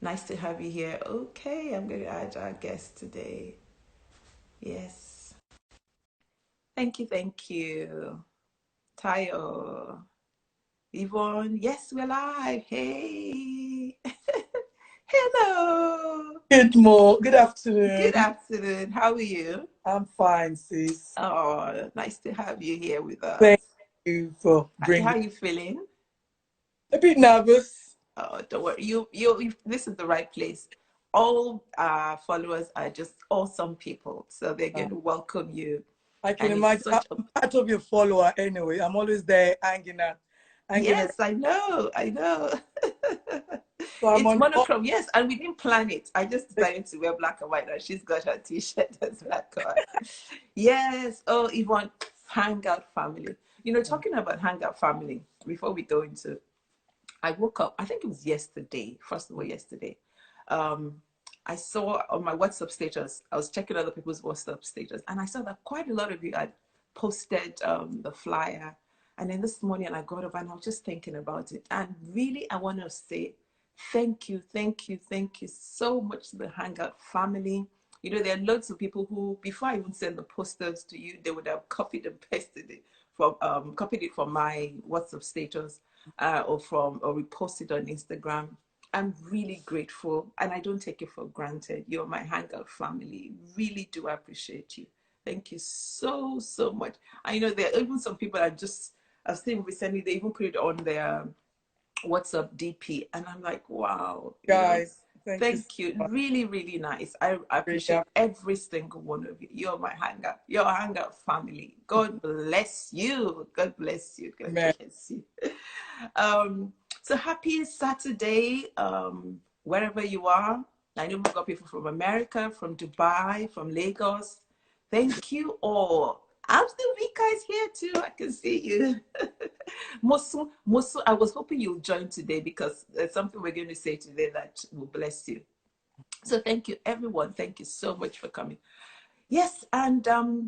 Nice to have you here. Okay, I'm going to add our guest today. Yes. Thank you, thank you. Tayo. Yvonne. Yes, we're live. Hey. Hello. Good Good afternoon. afternoon. How are you? I'm fine, sis. Oh, nice to have you here with us. Thank you for How bringing. are you feeling? A bit nervous. Oh, don't worry. You this is the right place. All followers are just awesome people. So they're Uh, going to welcome you. I can And it's imagine. such a I'm part of your follower anyway. I'm always there hanging around. yes, I know, I know. So I'm It's on. monochrome, yes, and we didn't plan it. I just decided to wear black and white, and she's got her t-shirt as black and white. Yes. Oh, Yvonne, Hangout family. Talking about Hangout family, before we go into, I woke up, I think it was yesterday, first of all, yesterday. Um, I saw on my WhatsApp status, I was checking other people's WhatsApp status, and I saw that quite a lot of you had posted the flyer. And then this morning I got up and I was just thinking about it. And really, I want to say thank you, thank you, thank you so much to the Hangout family. There are loads of people who, before I even send the posters to you, they would have copied and pasted it copied it from my WhatsApp status or reposted on Instagram. I'm really grateful and I don't take it for granted. You're my Hangout family. Really do appreciate you. Thank you so, so much. I know there are even some people I've seen recently, they even put it on their WhatsApp DP. And I'm like, wow, Guys, thank you so thank you. much. Really, really nice. I Really appreciate every single one of you. You're my hangout. You're a hangout family. God bless you. God bless you. God man. bless you. Um, so happy Saturday, wherever you are. I know we've got people from America, from Dubai, from Lagos. Thank you all. Vika is here too. I can see you. Mosu, I was hoping you'll join today because there's something we're going to say today that will bless you. So thank you, everyone. Thank you so much for coming. Yes, and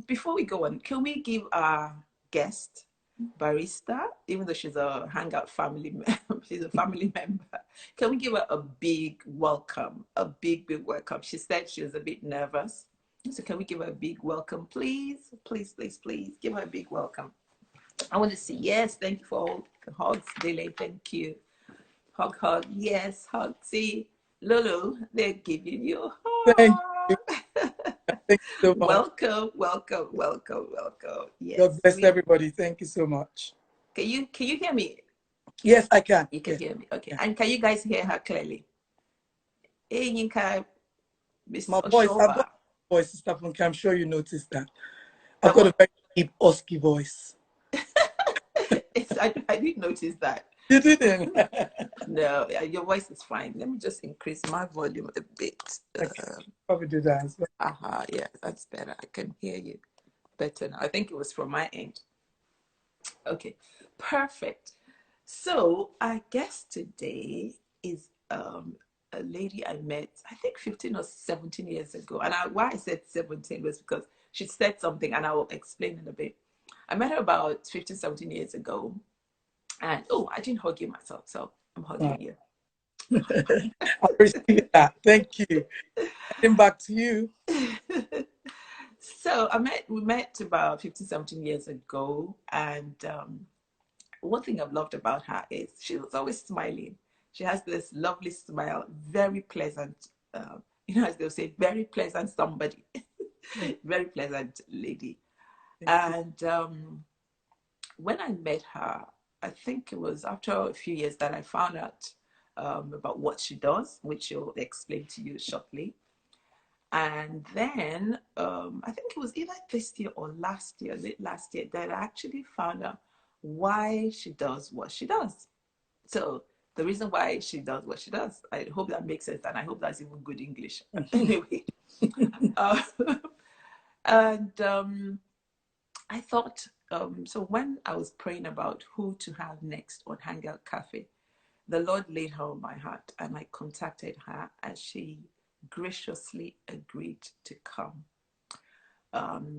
before we go on, can we give our guest, Barista, even though she's a Hangout family member, she's a family member, can we give her a big welcome, a big, big welcome? She said she was a bit nervous. So can we give her a big welcome, please? Please, please, please, give her a big welcome. I want to see, yes, thank you for all the hugs, Dele, thank you. Hug, hug, yes, hug. See, Lulu, they're giving you a Thank you. hug. Thank you so much. Welcome, welcome, welcome, welcome. God Yes, bless everybody. Thank you so much. can you hear me? Yes, I can. You can Yes. hear me. Okay. Yeah. And can you guys hear her clearly? Hey, Yinka, Miss My voice, I've got Oshoba. a voice, Sister Funke. I'm sure you noticed that. I've I got a what? very deep, husky voice. I didn't notice that. You didn't? No, your voice is fine. Let me just increase my volume a bit. I can probably do that as well. Yeah, that's better. I can hear you better now. I think it was from my end. Okay, perfect. So I guess today is a lady I met, I think 15 or 17 years ago. And why I said 17 was because she said something, and I will explain in a bit. I met her about 15, 17 years ago. And oh, I didn't hug you myself, so I'm Uh, hugging you. I'm receiving that. Thank you. Getting back to you. So we met about 15, 17 years ago. And one thing I've loved about her is she was always smiling. She has this lovely smile, very pleasant, as they'll say, very pleasant somebody, Thank very pleasant lady. you. And when I met her, I think it was after a few years that I found out about what she does, which she'll explain to you shortly. And then I think it was either this year or last year, late last year, that I actually found out why she does what she does. So the reason why she does what she does, I hope that makes sense, and I hope that's even good English. Anyway, uh, and I thought, so when I was praying about who to have next on Hangout Cafe, the Lord laid her on my heart, and I contacted her, and she graciously agreed to come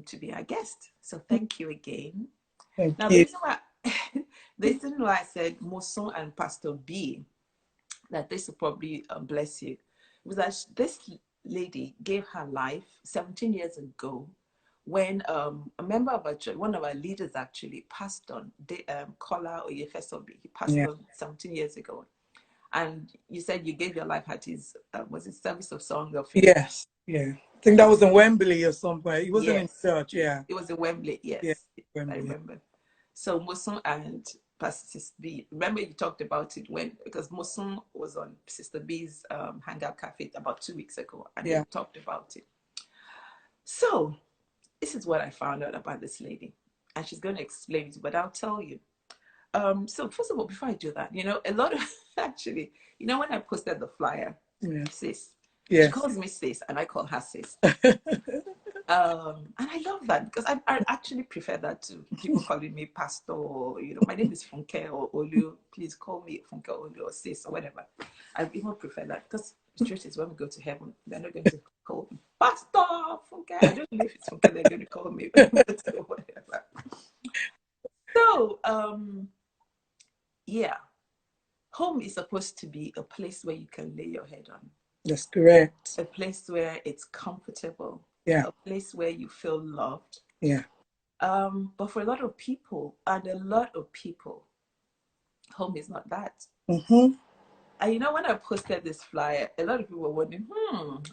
to be our guest. So thank you again. Thank Now, the you. reason why, the reason why I said Moson and Pastor B that this will probably bless you. It was that this lady gave her life 17 years ago when a member of our church, one of our leaders actually passed on, Kola Oyefesobi. He passed Yeah. on 17 years ago. And you said you gave your life at his, was it service of song of faith? Yes. Yeah. I think that was in Wembley or somewhere. It wasn't in Yes. church. Yeah. It was in Wembley, Yeah. yes. I Wembley. remember. So Mosun and Pastor Sister B, remember you talked about it when, because Mosun was on Sister B's Hangout Cafe about 2 weeks ago, and Yeah. they talked about it. So this is what I found out about this lady, and she's going to explain it, but I'll tell you. So first of all, before I do that, a lot of actually, when I posted the flyer, Yeah. sis, she Yes. calls me sis, and I call her sis. And I love that because I actually prefer that to people calling me pastor, or my name is Funke or Olu. Please call me Funke Olu or sis or whatever. I even prefer that because the truth is when we go to heaven, they're not going to call me Pastor Funke. I don't know if it's Funke they're going to call me, but whatever. So yeah, home is supposed to be a place where you can lay your head on. That's correct. A place where it's comfortable. Yeah. A place where you feel loved. Yeah. But for a lot of people, home is not that. Mm-hmm. And when I posted this flyer, a lot of people were wondering,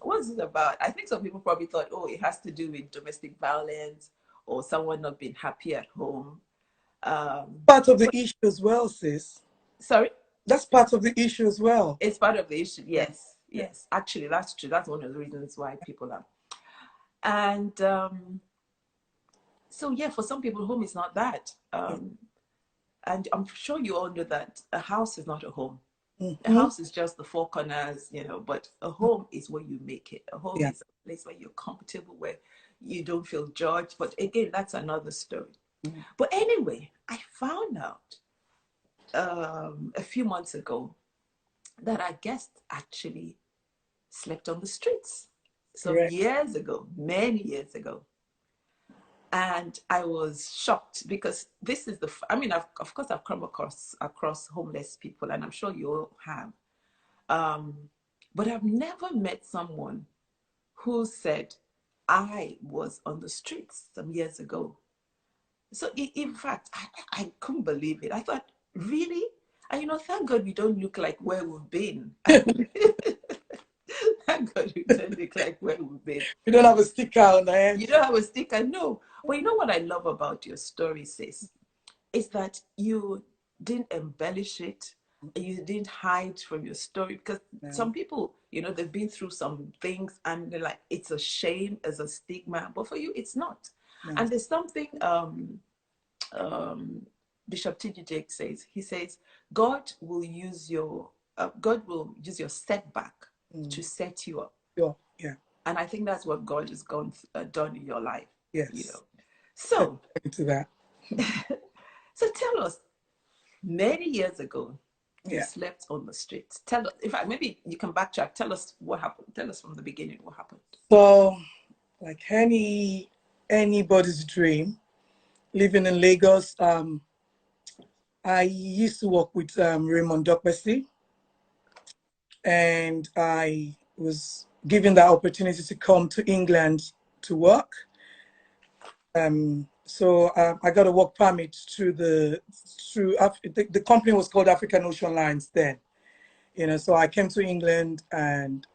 what's it about? I think some people probably thought, oh, it has to do with domestic violence or someone not being happy at home. Part of the issue as well, sis. Sorry? That's part of the issue as well. It's part of the issue. Yeah. Yes. Yes. Actually, that's true. That's one of the reasons why people are. And so, yeah, for some people, home is not that. And I'm sure you all know that a house is not a home. A Mm-hmm. house is just the four corners, but a home is where you make it. A home is a place where you're comfortable, where you don't feel judged. But again, that's another story. Mm-hmm. But anyway, I found out a few months ago that our guest actually slept on the streets some years ago, many years ago. And I was shocked because this is of course, I've come across homeless people, and I'm sure you all have. But I've never met someone who said, I was on the streets some years ago. So in fact, I couldn't believe it. I thought, really? And thank God we don't look like where we've been. Thank God we don't look like where we've been. You don't have a sticker on the head. You don't have a sticker, no. But you know what I love about your story, sis? Is that you didn't embellish it. You didn't hide from your story, because some people, they've been through some things and they're like, it's a shame, as a stigma. But for you, it's not. No. And there's something Bishop T.D. Jakes says. He says, God will use your setback to set you up. Yeah. And I think that's what God has done in your life. Yes. So into that. So tell us, many years ago, you slept on the streets. Tell us, in fact, maybe you can backtrack. Tell us what happened. Tell us from the beginning what happened. So, like anybody's dream, living in Lagos, I used to work with Raymond Dokbesi, and I was given the opportunity to come to England to work. So I got a work permit through the company was called African Ocean Lines then, so I came to England, and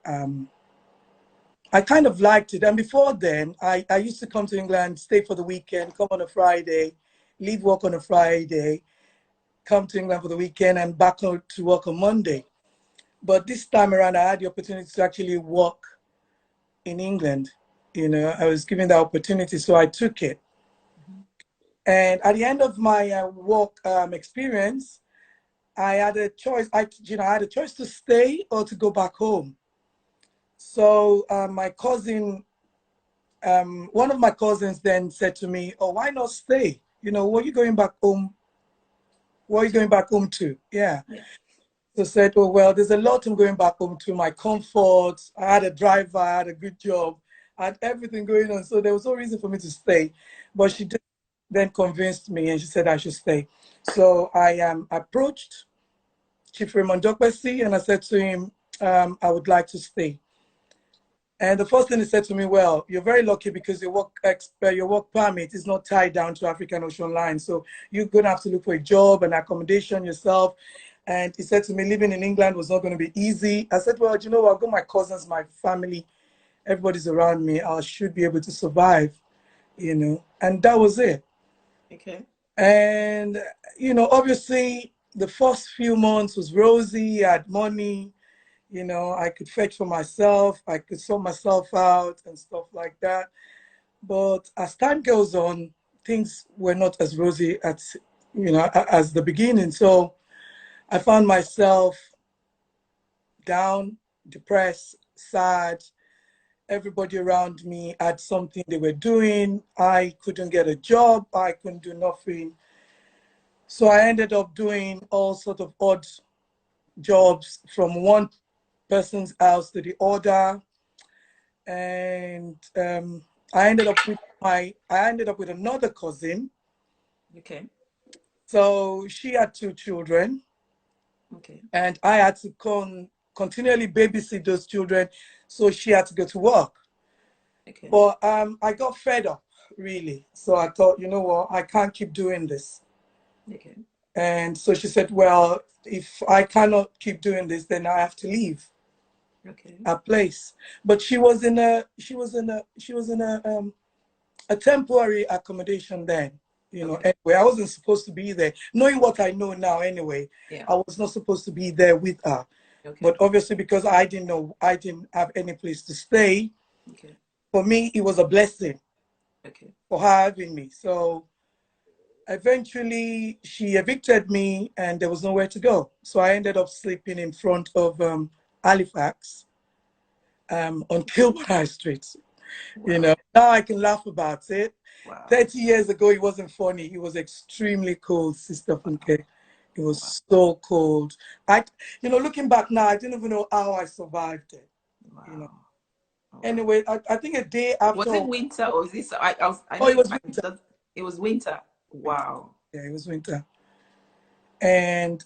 I kind of liked it. And before then, I used to come to England, stay for the weekend, come on a Friday, leave work on a Friday, come to England for the weekend, and back to work on Monday. But this time around, I had the opportunity to actually work in England. I was given the opportunity, so I took it. And at the end of my work experience, I had a choice. I had a choice to stay or to go back home. So my cousin, one of my cousins then said to me, "Oh, why not stay? What are you going back home? What are you going back home to?" Yeah. So I said, "Oh, well, there's a lot I'm going back home to. My comfort. I had a driver. I had a good job. I had everything going on. So there was no reason for me to stay." But she did then convinced me, and she said I should stay. So I approached Chief Raymond Dokbesi, and I said to him, I would like to stay. And the first thing he said to me, well, you're very lucky because your work permit is not tied down to African Ocean Line. So you're going to have to look for a job and accommodation yourself. And he said to me, living in England was not going to be easy. I said, well, you know, I've got my cousins, my family, everybody's around me. I should be able to survive, you know. And that was it. Okay. And, you know, obviously the first few months was rosy. I had money. You know, I could fetch for myself, I could sort myself out and stuff like that. But as time goes on, things were not as rosy as, you know, as the beginning. So I found myself down, depressed, sad. Everybody around me had something they were doing. I couldn't get a job. I couldn't do nothing. So I ended up doing all sorts of odd jobs from one person's house to the other, and I ended up with another cousin. Okay. So she had 2 children, Okay. and I had to continually babysit those children. So she had to go to work. Okay. But I got fed up, really. So I thought, you know what, I can't keep doing this. Okay. And so she said, well, if I cannot keep doing this, then I have to leave Okay. a place. But she was in a temporary accommodation then. You know, Okay. anyway, I wasn't supposed to be there. Knowing what I know now anyway, Yeah. I was not supposed to be there with her. Okay. But obviously because I didn't have any place to stay, Okay. for me it was a blessing Okay. for her having me. So eventually she evicted me and there was nowhere to go. So I ended up sleeping in front of Halifax on Kilburn High Street. Wow. You know, now I can laugh about it. Wow. 30 years ago, it wasn't funny. It was extremely cold, Sister Funke. It was Wow. so cold. You know, looking back now, I didn't even know how I survived it. You know. Wow. Wow. Anyway, I think a day Was after. it winter or was this? I Oh, know it it was might winter. just, it was winter. Wow. Yeah, it was winter. And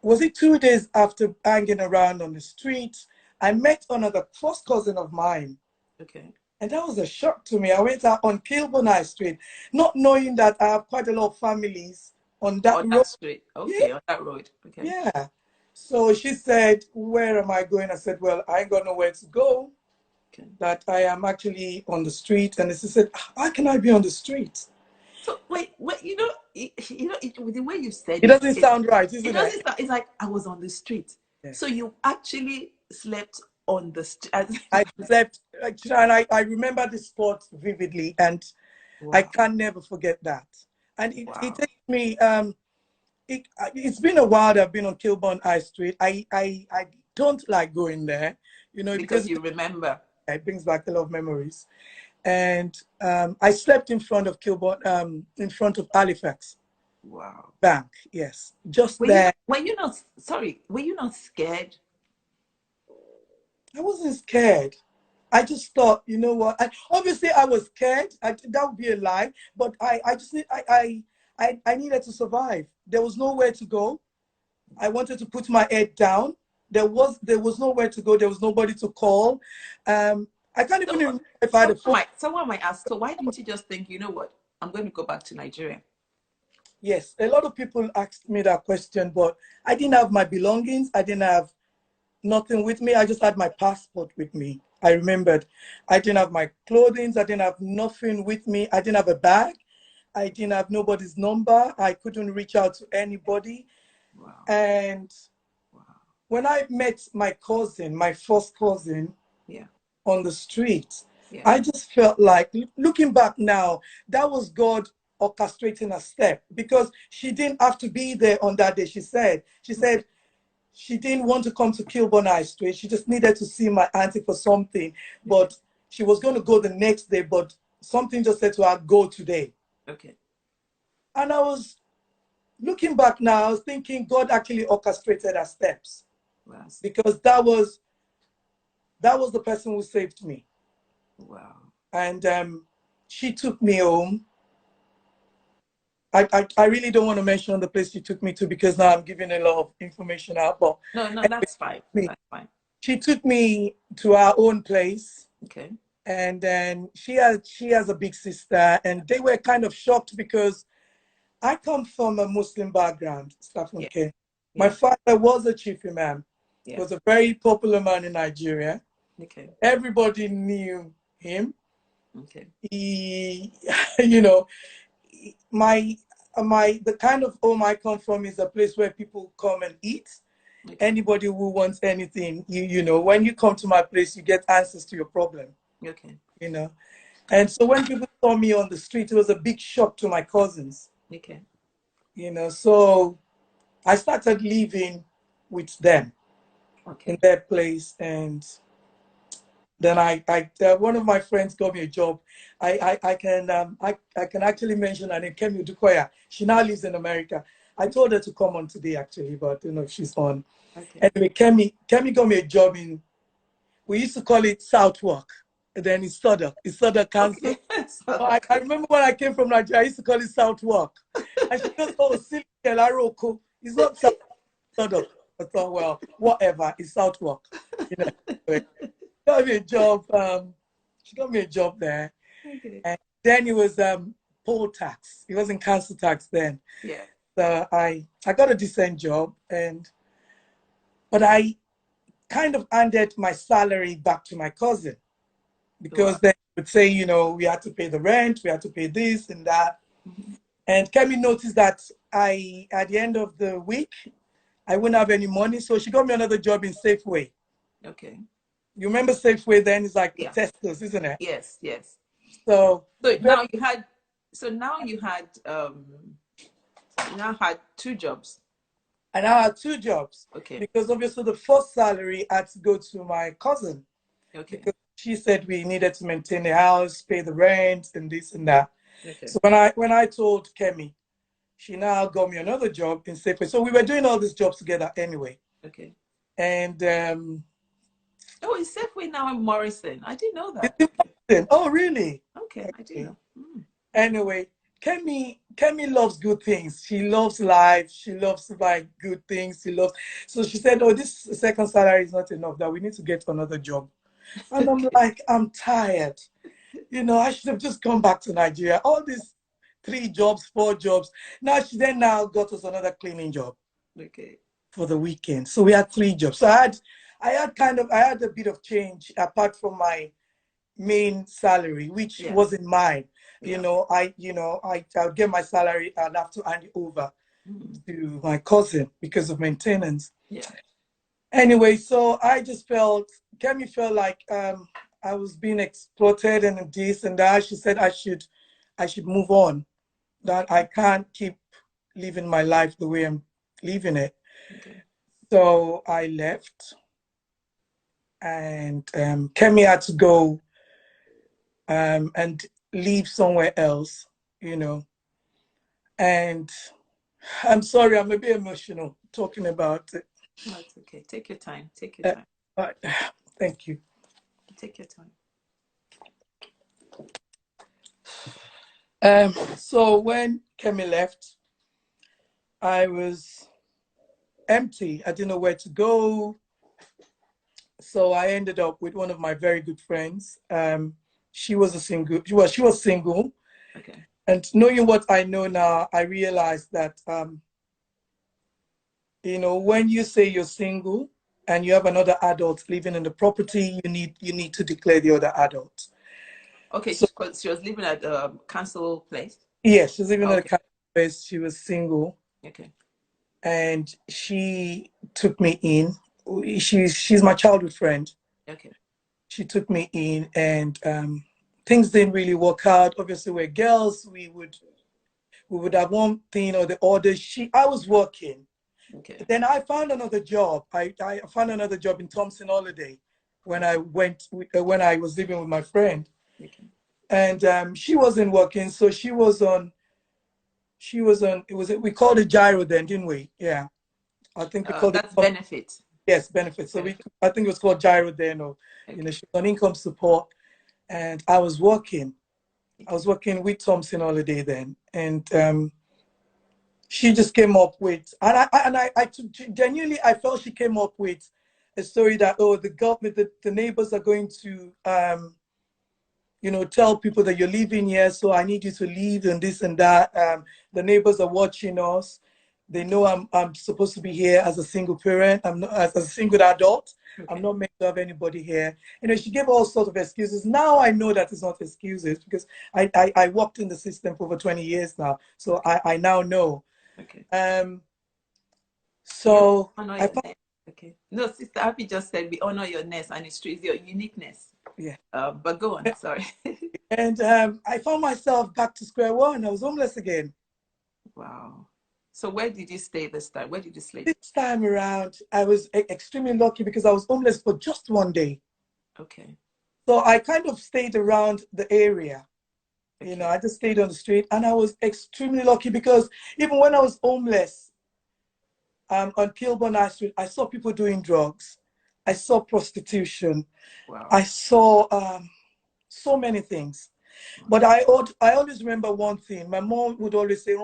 was it 2 days after hanging around on the street, I met another first cousin of mine. Okay. And that was a shock to me. I went out on Kilburn High Street, not knowing that I have quite a lot of families on that On road. that street. Yeah, Okay, on that road. Okay. yeah. So she said, where am I going? I said, well, I ain't got nowhere to go, Okay. that I am actually on the street. And she said, how can I be on the street? So wait, with the way you said It it, doesn't sound right, it isn't it? doesn't. It's like I was on the street. Yeah. So you actually slept on the street. I slept, and I remember the spot vividly, and I Wow. can never forget that. And it Wow. takes me, it's been a while that I've been on Kilburn High Street. I don't like going there, you know, Because because you remember. it brings back a lot of memories. And I slept in front of Kilburn, in front of Halifax Wow. Bank. Yes, just there. Were you not sorry? Were you not scared? I wasn't scared. I just thought, you know what? Obviously, I was scared. That would be a lie. But I just need, I needed to survive. There was nowhere to go. I wanted to put my head down. There was nowhere to go. There was nobody to call. I can't even So, remember if I had a phone. someone might ask. So why didn't you just think, you know what? I'm going to go back to Nigeria. Yes, a lot of people asked me that question, but I didn't have my belongings. I didn't have nothing with me. I just had my passport with me. I remembered. I didn't have my clothing. I didn't have nothing with me. I didn't have a bag. I didn't have nobody's number. I couldn't reach out to anybody. Wow. And Wow. when I met my cousin, my first cousin, Yeah. on the street, Yeah. I just felt like, looking back now, that was God orchestrating a step, because she didn't have to be there on that day. She said she didn't want to come to Kilburn High Street. She just needed to see my auntie for something. But she was going to go the next day, but something just said to her, go today. Okay. And I was looking back now, I was thinking God actually orchestrated her steps, Wow. because that was the person who saved me. Wow. And she took me home. I really don't want to mention the place she took me to because now I'm giving a lot of information out. But No, no, anyway, that's fine. That's fine. she took me to our own place. Okay. And then she has a big sister, and they were kind of shocked because I come from a Muslim background, Yeah. Staffonke. My Yeah. father was a chief imam. He Yeah. was a very popular man in Nigeria. Okay. Everybody knew him. Okay. He, you know, my the kind of home I come from is a place where people come and eat. Okay. Anybody who wants anything, you know, when you come to my place, you get answers to your problem. Okay. You know, and so when people saw me on the street, it was a big shock to my cousins. Okay. You know, so I started living with them Okay. in their place, and then one of my friends got me a job. I can actually mention her name, Kemi Dukoya. She now lives in America. I told her to come on today actually, but I don't know if she's on. Okay. Anyway, Kemi got me a job in, we used to call it Southwark. And then it's Southwark Council. Okay. So I remember when I came from Nigeria, I used to call it Southwark. And she goes, oh, silly Laroko. It's not Southwark. I thought, well, whatever, it's Southwark. You know, got me a job. She got me a job there. Okay. And then it was poll tax. It wasn't council tax then. Yeah. So I got a decent job, but I kind of handed my salary back to my cousin because Wow. they would say, you know, we had to pay the rent, we had to pay this and that. Mm-hmm. And Kemi noticed that at the end of the week, I wouldn't have any money. So she got me another job in Safeway. Okay. You remember Safeway then? It's like the Yeah. Tesco's, isn't it? Yes. Yes. So So now you had. So now you had. You now had two jobs. and I had two jobs Okay. because obviously the first salary had to go to my cousin Okay. because she said we needed to maintain the house, pay the rent, and this and that. Okay. So when I told Kemi, she now got me another job in Safeway. So we were doing all these jobs together anyway. Okay. And Oh, it's Safeway now in Morrison. I didn't know that. it's Okay. important. Oh, really? Okay. I didn't Okay. know. Mm. Anyway, Kemi loves good things. She loves life. She loves to buy good things. She loves. So she said, "Oh, this second salary is not enough. That we need to get another job." And I'm Okay. like, I'm tired. You know, I should have just gone back to Nigeria. All these 3 jobs, 4 jobs. Now got us another cleaning job Okay. for the weekend. So we had 3 jobs. So I had a bit of change apart from my main salary, which Yeah. wasn't mine. Yeah. I'll get my salary. I'll have to hand it over Mm. to my cousin because of maintenance. Yeah. Anyway, so Kemi felt like I was being exploited and this and that. She said I should move on. That I can't keep living my life the way I'm living it. Okay. So I left, and Kemi had to go and live somewhere else, you know. And I'm sorry, I'm a bit emotional talking about it. That's okay. Take your time. Take your Uh, time. but, thank you. Take your time. So when Kemi left, I was empty. I didn't know where to go. So I ended up with one of my very good friends. She was she was single. Okay. And knowing what I know now, I realized that when you say you're single and you have another adult living in the property, you need to declare the other adult. Okay. So She was living at the council place. yes, she's living in a Okay. kind of place. She was single, Okay. and she took me in. She's my childhood friend. Okay. She took me in, and things didn't really work out. Obviously, we're girls. We would have one thing or the other. I was working. Okay. Then I found another job. I found another job in Thompson Holiday when when I was living with my friend, Okay. and she wasn't working, so she was on. We called it gyro then, didn't we? Yeah, I think we called it. That's benefit. Yes, benefits. So Benefit. I think it was called gyro then, or Okay. she was on income support, and I was working. I was working with Thompson Holiday then, and she just came up with, and I genuinely, I felt she came up with a story that, oh, the government, the neighbors are going to, tell people that you're leaving here, so I need you to leave and this and that. The neighbors are watching us. They know I'm supposed to be here as a single parent. I'm not as a single adult. Okay. I'm not meant to have anybody here. She gave all sorts of excuses. Now I know that it's not excuses because I worked in the system for over 20 years now. So I now know. Okay. So honor I your found, ness. Okay. No, Sister Happy just said we honor your ness and it's true. It's your uniqueness. yeah. But go on. Sorry. And I found myself back to square one. I was homeless again. Wow. So where did you stay this time? Where did you sleep? This time around, I was extremely lucky because I was homeless for just one day. Okay. So I kind of stayed around the area. Okay. I just stayed on the street, and I was extremely lucky because even when I was homeless on Kilburn High Street, I saw people doing drugs. I saw prostitution. Wow. I saw so many things. But I always remember one thing. My mom would always say,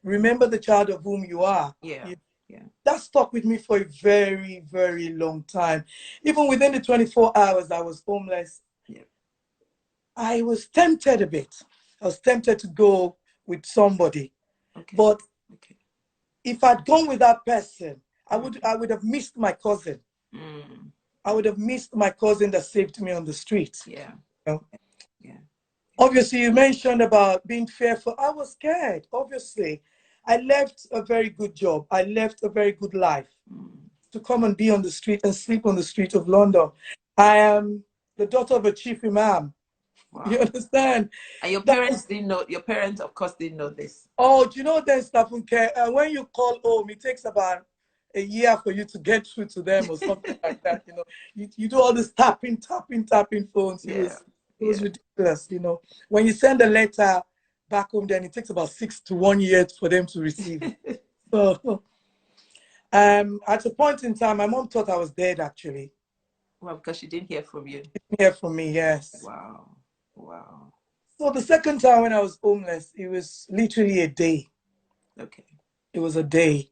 remember the child of whom you are. Yeah. Yeah. That stuck with me for a very, very long time. Even within the 24 hours I was homeless, Yeah. I was tempted a bit. I was tempted to go with somebody. Okay. But okay. if I'd gone with that person, I would have missed my cousin. Mm. I would have missed my cousin that saved me on the street. Yeah. Yeah. Obviously, you mentioned about being fearful. I was scared, obviously. I left a very good job. I left a very good life to come and be on the street and sleep on the street of London. I am the daughter of a chief imam. Wow. You understand? And your parents didn't know, your parents, of course, didn't know this. Oh, do you know there's stuff in care? When you call home, it takes about a year for you to get through to them or something like that. You do all this tapping phones. Yeah. It was ridiculous. When you send a letter back home, then it takes about 6 to 1 year for them to receive it. So, at a point in time, my mom thought I was dead, actually. Well, because she didn't hear from you. She didn't hear from me, yes. Wow. Wow. So the second time when I was homeless, it was literally a day. Okay. It was a day.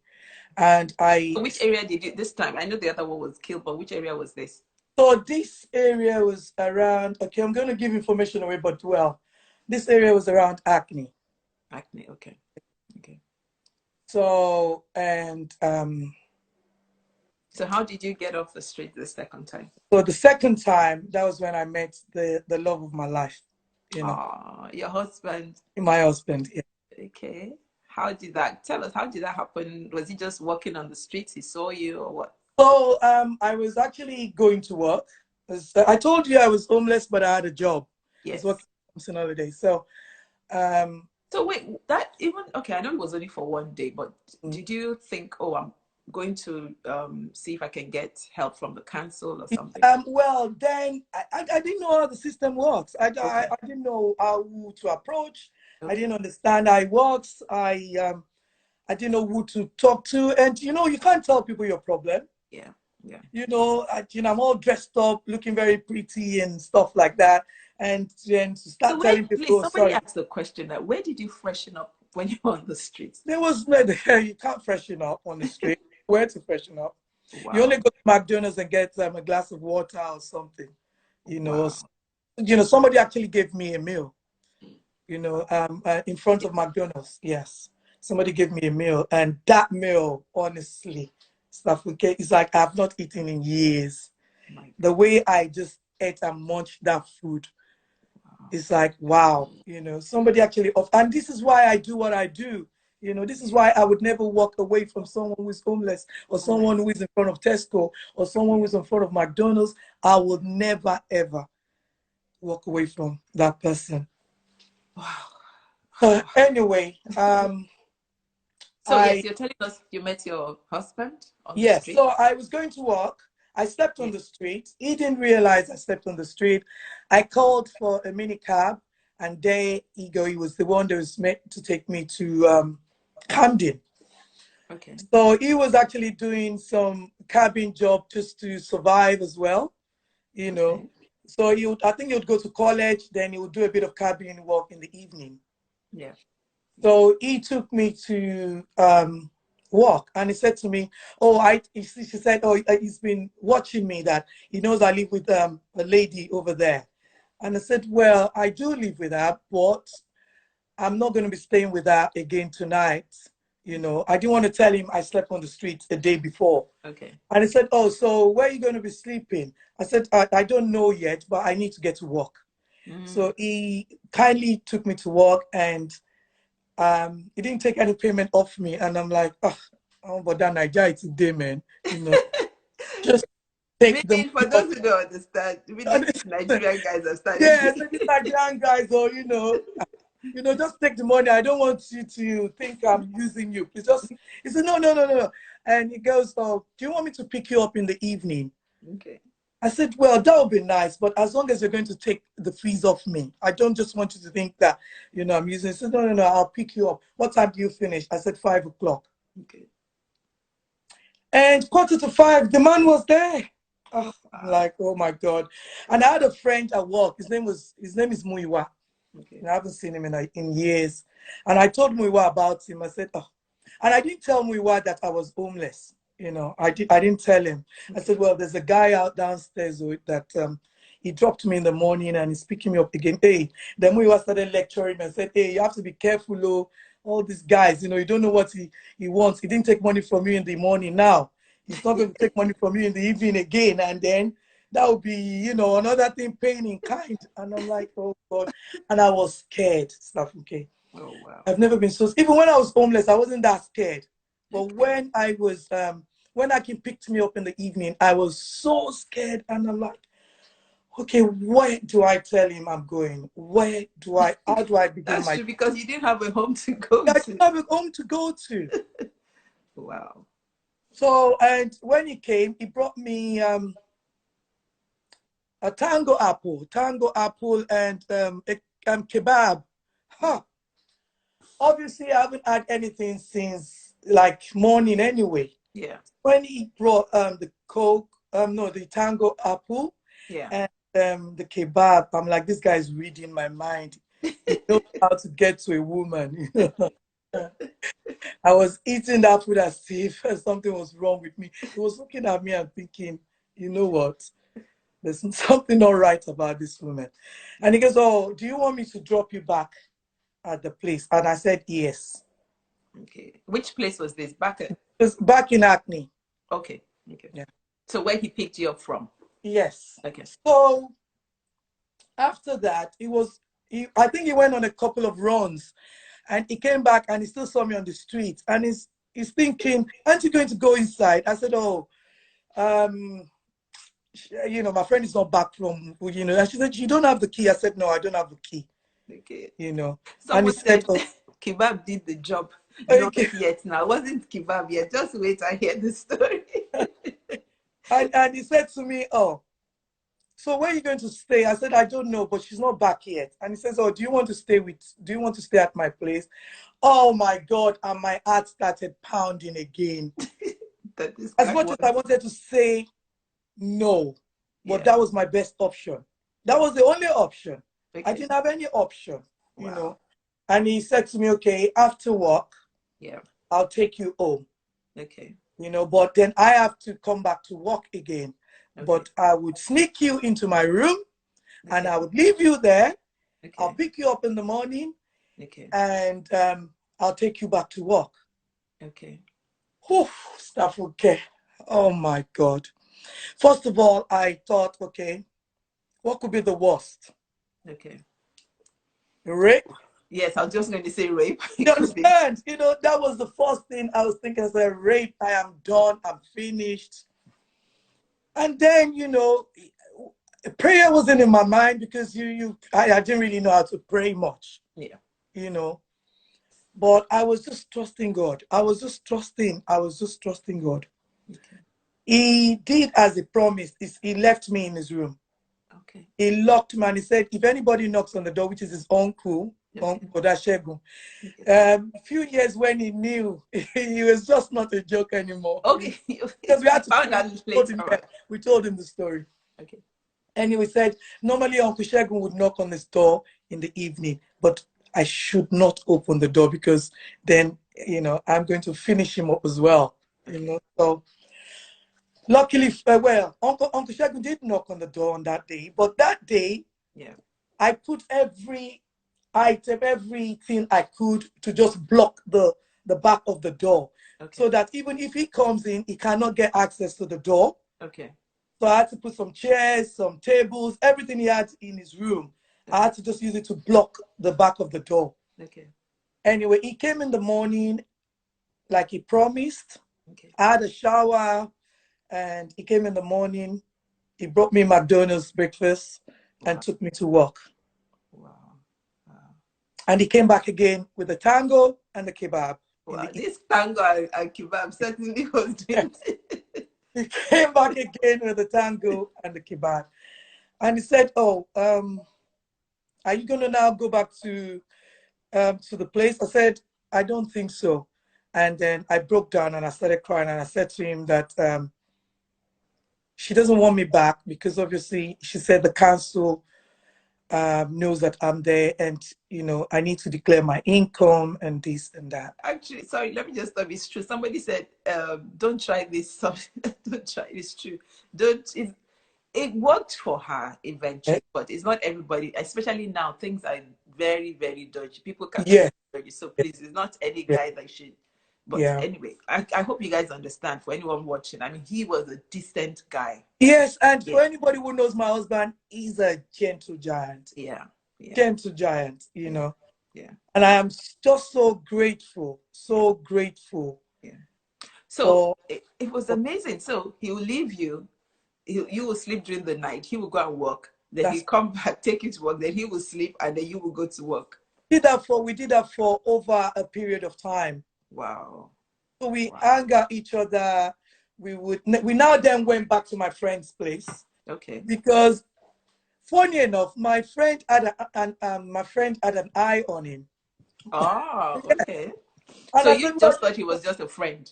And So which area did you, this time? I know the other one was killed, but which area was this? So this area was around, okay, I'm going to give information away, but this area was around Acne. Acne, okay. Okay. So, and so how did you get off the street the second time? So the second time, that was when I met the love of my life. Your husband. My husband, yeah. Okay. Tell us, how did that happen? Was he just walking on the streets? He saw you or what? So I was actually going to work. I told you I was homeless, but I had a job. Yes. I was working on holiday. So so wait, okay, I know it was only for one day, but did you think, oh, I'm going to see if I can get help from the council or something? Well, then I didn't know how the system works. I didn't know who to approach. Okay. I didn't understand how it works. I didn't know who to talk to. And, you can't tell people your problem. Yeah. Yeah. I'm all dressed up, looking very pretty and stuff like that. And then to start telling people, please, somebody asked the question that where did you freshen up when you were on the streets? There was no, you can't freshen up on the street. Where to freshen up? Wow. You only go to McDonald's and get a glass of water or something. Wow. Somebody actually gave me a meal. In front of McDonald's. Yes, somebody gave me a meal, and that meal, honestly, it's like I've not eaten in years. The way I just ate and munched that food, it's like, wow, somebody actually and this is why I do what I do. This is why I would never walk away from someone who is homeless or someone who is in front of Tesco or someone who is in front of McDonald's. I would never, ever walk away from that person. Wow. Anyway, so yes, you're telling us you met your husband on the street? Yes, so I was going to work. I slept on the street. He didn't realize I slept on the street. I called for a mini cab, and there he go. He was the one that was meant to take me to Camden. Okay. So he was actually doing some cabin job just to survive as well, Okay. So I think he would go to college, then he would do a bit of cabin work in the evening. Yeah. So he took me to work, and he said to me, "Oh, she said, oh, he's been watching me. That he knows I live with a lady over there." And I said, "Well, I do live with her, but I'm not going to be staying with her again tonight. I didn't want to tell him I slept on the street the day before." Okay. And he said, "Oh, so where are you going to be sleeping?" I said, I don't know yet, but I need to get to work." So he kindly took me to work, and he didn't take any payment off me. And I'm like, oh, but that Nigeria today, man, just take the Meaning, for money off. those who don't understand, meaning these Nigerian guys have started. Yeah, so these Nigerian guys, or just take the money. I don't want you to think I'm using you. It's just, he said, no, no, no, no. And he goes, "Oh, do you want me to pick you up in the evening?" Okay. I said, "Well, that would be nice, but as long as you're going to take the fees off me, I don't just want you to think that, I'm using it." He said, "No, no, no, I'll pick you up. What time do you finish?" I said, 5 o'clock. Okay. And 4:45, the man was there. Oh, I'm wow. like, oh my God. And I had a friend at work. His name is Muiwa. Okay. And I haven't seen him in years. And I told Muiwa about him. I said, oh. And I didn't tell Muiwa that I was homeless. I didn't tell him. I said, "Well, there's a guy out downstairs that he dropped me in the morning and he's picking me up again." Hey, then Muiwa started lecturing me and said, "Hey, you have to be careful, oh, all these guys, you don't know what he wants. He didn't take money from you in the morning. Now he's not going to take money from you in the evening again. And then that would be, another thing, paying in kind." And I'm like, oh God. And I was scared, stuff. Okay. Oh, wow. I've never been so, even when I was homeless, I wasn't that scared. But Okay. when Akin picked me up in the evening, I was so scared. And I'm like, okay, where do I tell him I'm going? How do I begin That's my, true, because you didn't have a home to go I didn't to. have a home to go to. Wow. So, and when he came, he brought me a tango apple, and kebab. Huh. Obviously, I haven't had anything since like morning anyway. Yeah. When he brought the Coke, no, the tango apple Yeah. and the kebab, I'm like, this guy is reading my mind. He knows how to get to a woman. I was eating that food as if something was wrong with me. He was looking at me and thinking, you know what? There's something not right about this woman. And he goes, "Oh, do you want me to drop you back at the place?" And I said, "Yes." Okay. Which place was this? Back at? It's back in Acne. Okay. Okay. Yeah. So where he picked you up from? Yes. Okay. So after that, I think he went on a couple of runs, and he came back and he still saw me on the street, and he's thinking, "Aren't you going to go inside?" I said, "Oh, um, my friend is not back from, and she said, "You don't have the key." I said, "No, I don't have the key." Okay. And he Someone said, said "Oh, kebab did the job. Not okay." yet. Now, wasn't kebab yet. Just wait, I hear the story. And he said to me, "Oh, so where are you going to stay?" I said, "I don't know, but she's not back yet." And he says, "Oh, do you want to stay at my place?" Oh my God. And my heart started pounding again. That this As guy much as I was. wanted to say no, but Yeah. that was my best option. That was the only option. I Okay. didn't have any option. Wow. And he said to me, "Okay, after work, Yeah. I'll take you home." Okay. But then I have to come back to work again. Okay. But I would sneak you into my room, and Okay. I would leave you there. I'll Okay. pick you up in the morning, Okay. and I'll take you back to work. Okay. Whew, stuff, okay. Oh my God. First of all, I thought, okay, what could be the worst? Okay. Rape? Yes, I was just going to say rape. You It could be. understand? That was the first thing I was thinking. I said, rape, I am done, I'm finished. And then, prayer wasn't in my mind, because I didn't really know how to pray much, Yeah. you know. But I was just trusting God. I was just trusting God. Okay. He did as he promised. He left me in his room. Okay. He locked me, and he said, "If anybody knocks on the door," which is his Okay. Uncle Dashegun. Okay. A few years when he knew, he was just not a joke anymore. Okay. Because we You had to, found out later on. we told him the story. Okay. And he said, normally Uncle Shegun would knock on his door in the evening, but I should not open the door because then, I'm going to finish him up as well. So luckily, well, Uncle Shagun did knock on the door on that day, but that day, Yeah. I put every item, everything I could to just block the back of the door, so Okay. that even if he comes in, he cannot get access to the door. Okay. So I had to put some chairs, some tables, everything he had in his room. I Okay. had to just use it to block the back of the door. Okay. Anyway, he came in the morning like he promised. Okay. I had a shower and he came in the morning. He brought me McDonald's breakfast and Wow. took me to work. Wow. Wow. And he came back again with the tango and the kebab in Wow. the This tango and kebab certainly was evening. doing. He came back again with the tango and the kebab. And he said, "Oh, are you going to now go back to the place?" I said, "I don't think so." And then I broke down and I started crying and I said to him that she doesn't want me back because obviously she said the council knows that I'm there and, I need to declare my income and this and that. Actually, sorry, let me just stop. It's true. Somebody said, don't try this. Don't try this. True. Don't. It worked for her Eh, eventually, but it's not everybody, especially now. Things are very, very dodgy. People can be Yeah, dodgy. So please, it's not any yeah, guy that should. But yeah. anyway, I hope you guys understand. For anyone watching, I mean, he was a decent guy. Yes, and for Yeah. anybody who knows my husband, he's a gentle giant. Yeah. Yeah. Gentle giant, Yeah. Yeah. And I am just so grateful, so grateful Yeah. So for, it was amazing. So he will leave you. You will sleep during the night. He will go and work. Then he that's come back, take you to work. Then he will sleep, and then you will go to work. we did that for over a period of time. Wow. So we Wow. anger each other. We now then went back to my friend's place Okay. because funny enough, my friend had an eye on him. Oh, okay. And So I you said, well, just thought he was just a friend.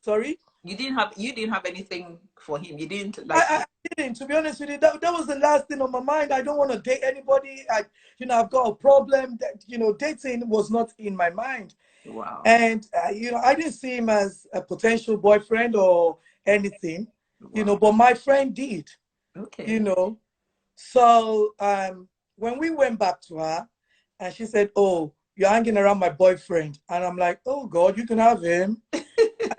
sorry. You didn't have anything for him. You didn't I, like I didn't, to be honest with you. That was the last thing on my mind. I don't want to date anybody. I've got a problem. That dating was not in my mind, wow. and I didn't see him as a potential boyfriend or anything. Wow. But my friend did. You Okay. know, so when we went back to her, and she said, "Oh, you're hanging around my boyfriend," and I'm like, "Oh God, you can have him."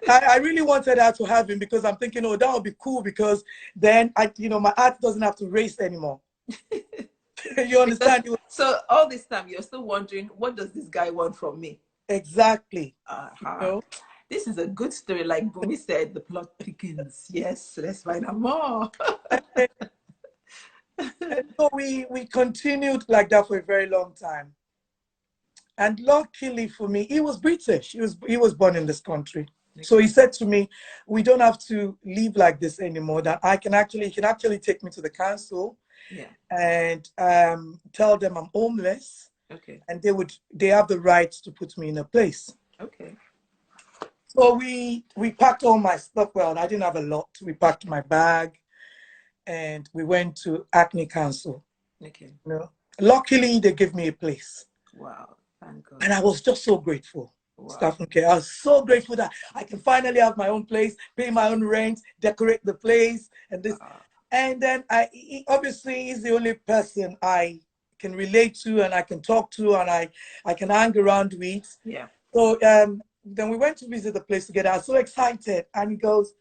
I really wanted her to have him because I'm thinking, oh, that would be cool because then my heart doesn't have to race anymore. You Because understand? so all this time you're still wondering, what does this guy want from me? Exactly. You Uh-huh. know? This is a good story. Like Bumi said, the plot thickens. Yes, let's find out more. And, and so we continued like that for a very long time. And luckily for me, he was British. He was born in this country. So he said to me, "We don't have to live like this anymore. That he can actually take me to the council Yeah. and tell them I'm homeless, Okay. and they have the right to put me in a place." Okay. So we packed all my stuff. Well, I didn't have a lot. We packed my bag and we went to Acne Council. Okay. Luckily they gave me a place. Wow. Thank God. And I was just so grateful. Wow. Staff care. I was so grateful that I can finally have my own place, pay my own rent, decorate the place, and this. And then obviously he's the only person I can relate to and I can talk to and I can hang around with. Yeah. So then we went to visit the place together. I was so excited. And he goes,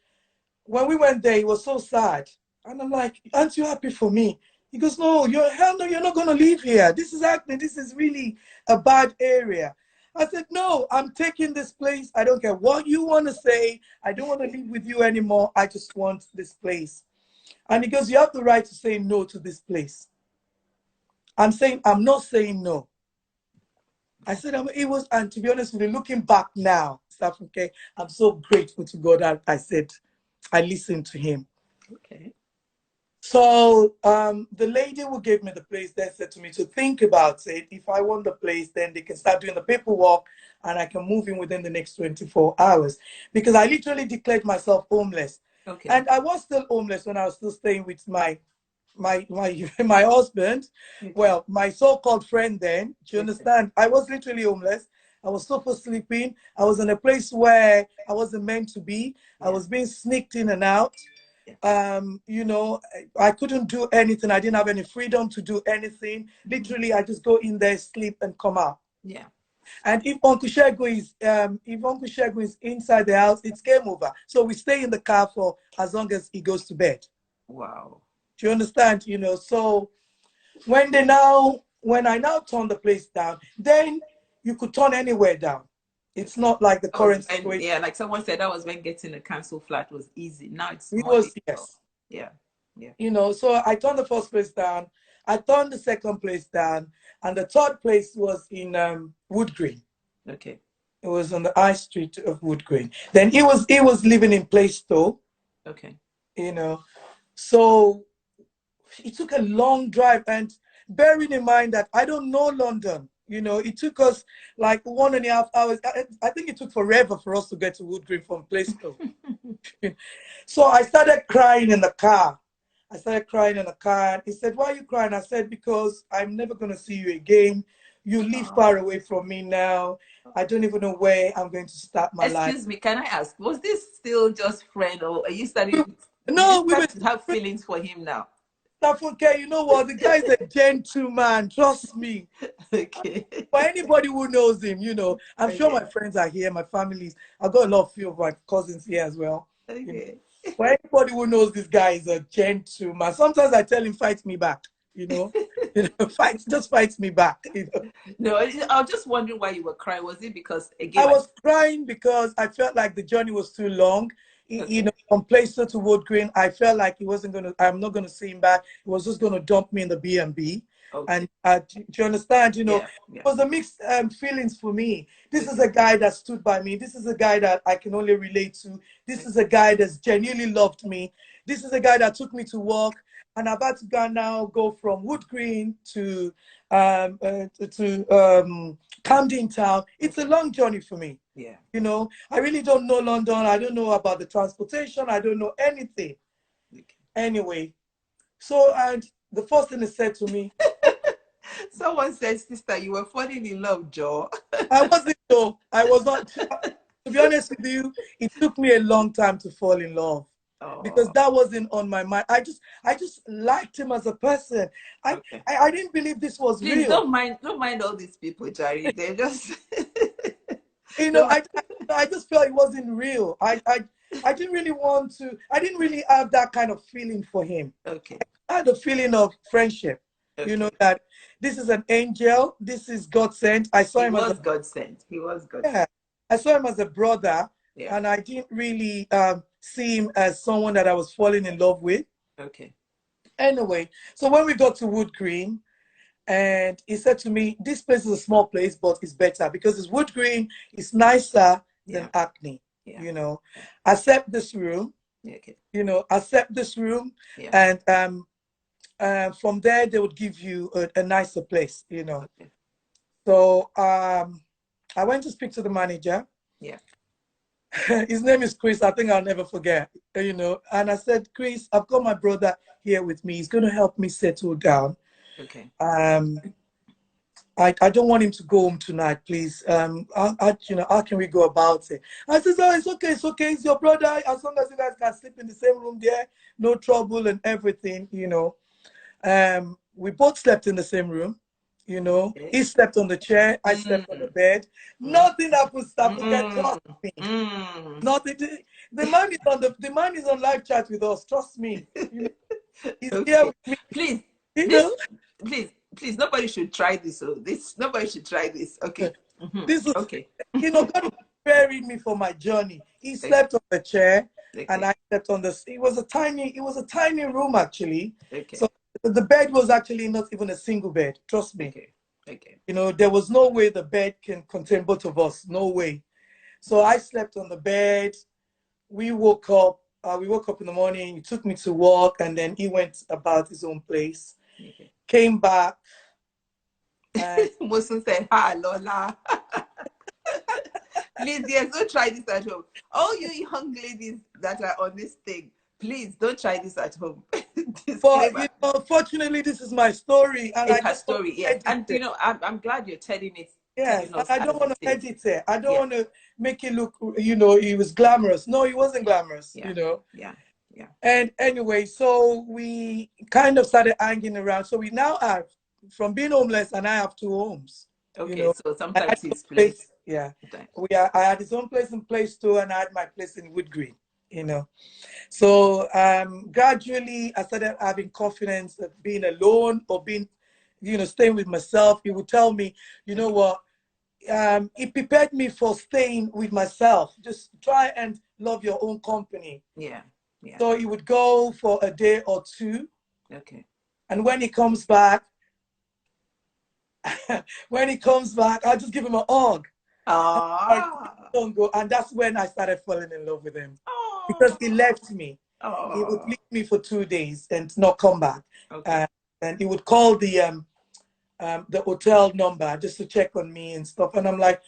when we went there, he was so sad. And I'm like, aren't you happy for me? He goes, no, hell no, you're not going to leave here. This is acne. This is really a bad area. I said, no, I'm taking this place. I don't care what you want to say. I don't want to live with you anymore. I just want this place. And he goes, you have the right to say no to this place. I'm not saying no. I said, and to be honest with you, looking back now, okay, I'm so grateful to God that I said, I listened to him. Okay. So the lady who gave me the place then said to me to think about it. If I want the place, then they can start doing the paperwork and I can move in within the next 24 hours. Because I literally declared myself homeless. Okay. And I was still homeless when I was still staying with my my husband, Okay. well, my so-called friend then, do you Okay. understand? I was literally homeless. I was sofa sleeping. I was in a place where I wasn't meant to be. I Yeah. was being sneaked in and out. Yeah. You know, I couldn't do anything. I didn't have any freedom to do anything. Literally, I just go in there, sleep, and come out. Yeah. And if Uncle Shego is inside the house, it's game over. So we stay in the car for as long as he goes to bed. Wow. Do you understand? You know, so when I now turn the place down, then you could turn anywhere down. It's Okay. not like the That was current when, situation. yeah, like someone said, that was when getting a council flat was easy. Now it's It more was, difficult. yes. Yeah. Yeah. You know, so I turned the first place down, I turned the second place down, and the third place was in Wood Green. Okay. It was on the high street of Wood Green. Then he was living in Plaistow, Okay. you know. So it took a long drive, and bearing in mind that I don't know London, you know, it took us like 1.5 hours. I think it took forever for us to get to Wood Green from Plaistow. So I started crying in the car. I started crying in the car. He said, "Why are you crying?" I said, "Because I'm never going to see you again. You live far away from me now. I don't even know where I'm going to start my life." Excuse me, can I ask, was this still just friend, or are you starting? Did you No, we were start to have feelings for him now? okay. You know what? The guy's a gentleman. Trust me. Okay. For anybody who knows him, you know, I'm sure Okay. my friends are here, my families. I've got a lot of few of my cousins here as well. You know, Okay. for anybody who knows this guy is a gentleman. Sometimes I tell him, fight me back, you know. Fight me back. You know. No, I was just wondering why you were crying. Was it because, again, I like, was crying because I felt like the journey was too long. You know, okay, from Plaistow to Wood Green, I felt like he wasn't gonna. I'm not gonna see him back. He was just gonna dump me in the B&B. okay, And do you understand? You know, yeah, it yeah, was a mixed feelings for me. This is okay, a guy that stood by me. This is a guy that I can only relate to. This is okay, a guy that's genuinely loved me. This is a guy that took me to work. And I'm about to go from Wood Green to Camden Town. It's a okay, long journey for me. yeah, You know, I really don't know London. I don't know about the transportation. I don't know anything. okay. Anyway, so and the first thing he said to me, Someone said, "Sister, you were falling in love, Joe." I wasn't though. I was not. To be honest with you, it took me a long time to fall in love because Oh, that wasn't on my mind. I just liked him as a person. I, okay. I didn't believe this was Please real. don't mind all these people, Jerry. They're just You know, don't. I just felt it wasn't real. I didn't really want to. I didn't really have that kind of feeling for him. Okay, I had a feeling of friendship. You know okay. that this is an angel. This is God sent. I saw He him as a was God sent. He was God sent. yeah. I saw him as a brother, Yeah. and I didn't really see him as someone that I was falling in love with. Okay. Anyway, so when we got to Wood Green, and he said to me, "This place is a small place, but it's better because it's Wood Green. It's nicer than Yeah. Acne. Yeah. You know, Yeah. accept this room. Yeah. Okay. You know, accept this room, Yeah. and from there they would give you a nicer place. You know." Okay. So I went to speak to the manager. Yeah. His name is Chris. I think I'll never forget. You know, and I said, "Chris, I've got my brother here with me. He's going to help me settle down. Okay. Um, I don't want him to go home tonight, please. How can we go about it?" I said, "Oh, it's okay. It's okay. It's your brother. As long as you guys can sleep in the same room there, no trouble and everything, you know." We both slept in the same room. You know, Okay. he slept on the chair. I slept on the Mm. bed. Mm. Nothing happens. Forget. Mm. Trust me. Mm. Nothing. The man is on live chat with us. Trust me. You know, he's here Okay. with me. Please, You this, know, please, nobody should try this. So nobody should try this. Okay. this is, Okay. God is preparing me for my journey. He Okay. slept on the chair, and Okay. I slept on the. It was a tiny room actually. Okay. So the bed was actually not even a single bed. Trust me. Okay. Okay. You know, there was no way the bed can contain both of us. No way. So I slept on the bed. We woke up. We woke up in the morning. He took me to work, and then he went about his own place. Okay. Came back, and Musun said, "Hi, Lola." Please, yes, don't try this at home. All you young ladies that are on this thing, Please don't try this at home. But Disclaimer. fortunately, this is my story, and I It's her don't want story, to yes. edit And it. I'm glad you're telling it, Yes, telling and us I don't as it want to is. edit it. I don't Yeah, want to make it look, it was glamorous. No, it wasn't glamorous, yeah, yeah, yeah. And anyway, so we kind of started hanging around. So we now have, from being homeless, and I have two homes. You Okay, know, so I had sometimes my he splits. place. Yeah, Okay. I had his own place in Place Two, and I had my place in Wood Green. So gradually, I started having confidence of being alone or being, staying with myself. He would tell me, you know what, it prepared me for staying with myself. Just try and love your own company. Yeah, yeah. So he would go for a day or two. Okay. And when he comes back, I'll just give him a hug. Ah. Don't go. And that's when I started falling in love with him. Because he Oh. left me. He would Oh. leave me for 2 days and not come back. Okay. And he would call the hotel number just to check on me and stuff. And I'm like,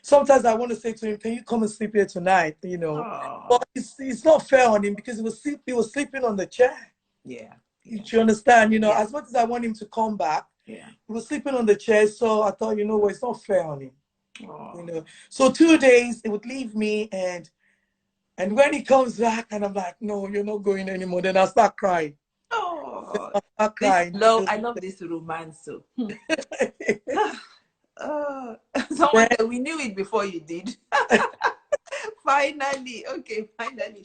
sometimes I want to say to him, can you come and sleep here tonight? Oh. But it's not fair on him because he was sleeping on the chair. Yeah. Yeah. You understand? Yeah. As much as I want him to come back, Yeah. he was sleeping on the chair. So I thought, what, it's not fair on him. Oh. So 2 days, he would leave me, and when he comes back, and I'm like, no, you're not going anymore. Then I start crying. Oh. I start This crying. love, I love this romance. So. Someone Then, said we knew it before you did. Finally, okay, finally,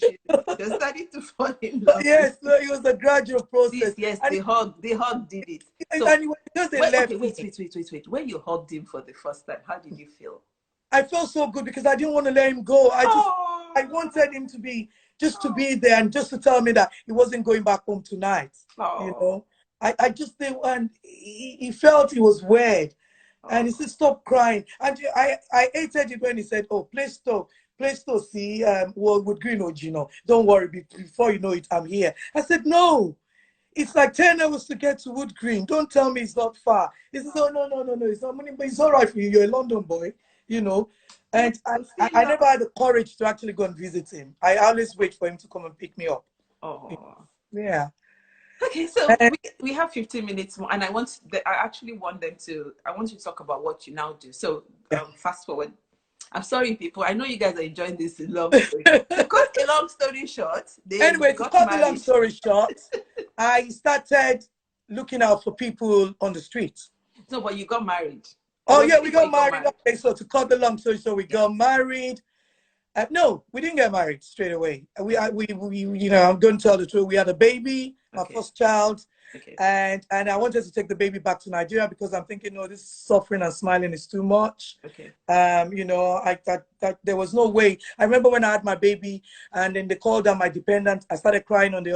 you're starting to fall in love with yes, no, it was a gradual process. this. Yes, And the hug did it. So, and because they left okay, me, wait. When you hugged him for the first time, how did you feel? I felt so good because I didn't want to let him go. I Oh, wanted him to be just to be there and just to tell me that he wasn't going back home tonight. You oh, know, I just did, and he felt it was weird, and he oh. said, "Stop crying." And I hated it when he said, "Oh, play store, see, well, with Green Ojino. Don't worry, before you know it, I'm here." I said, "No." It's like 10 hours to get to Wood Green. Don't tell me it's not far. He says, oh, no. It's not money, but it's all right for you. You're a London boy, you know. Yeah, And I, so I still I love. never had the courage to actually go and visit him. I always wait for him to come and pick me up. Oh. Yeah. Okay, so And, we have 15 minutes more, and I actually want I want you to talk about what you now do. So yeah. fast forward. I'm sorry, people. I know you guys are enjoying this long story. To cut a long story short, they Anyway, to got cut the long married. story short, I started looking out for people on the streets. No, but you got married. Or Oh, was yeah, it we before got you got married. married? Okay, so to cut the long story short, we Yeah. got married. No, we didn't get married straight away. I'm going to tell the truth. We had a baby, my Okay. first child, Okay. and I wanted to take the baby back to Nigeria because I'm thinking, no, this suffering and smiling is too much. Okay. There was no way. I remember when I had my baby, and then they called out my dependent. I started crying on in